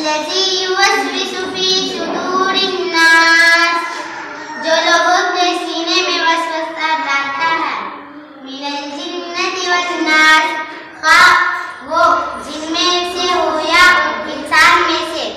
الذي يوسوس في صدور الناس، جو لوگوں کے سینے میں وسوسہ ڈالتا ہے، من الجنة والناس، خواہ وہ جن میں سے ہو یا انسان میں سے۔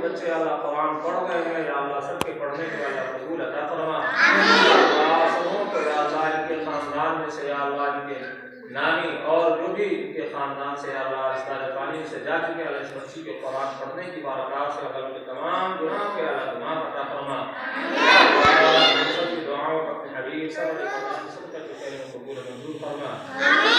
بچے اللہ قرآن پڑھ گئے ہیں یا اللہ سب کے پڑھنے کو اللہ قبول عطا فرما۔ اللہ سبوں کو یا اللہ ان کے خاندان میں سے یا اللہ ان کے نانی اور جو بھی ان کے خاندان سے یا اللہ اس دار پانی سے جا چکے اللہ اس بچی کے قرآن پڑھنے کی برکات سے اللہ کے تمام گناہوں کے اللہ گناہ عطا فرما۔ اللہ سب کی دعاؤں کو اپنے حبیب صلی اللہ علیہ وسلم کے خیر قبول منظور فرما۔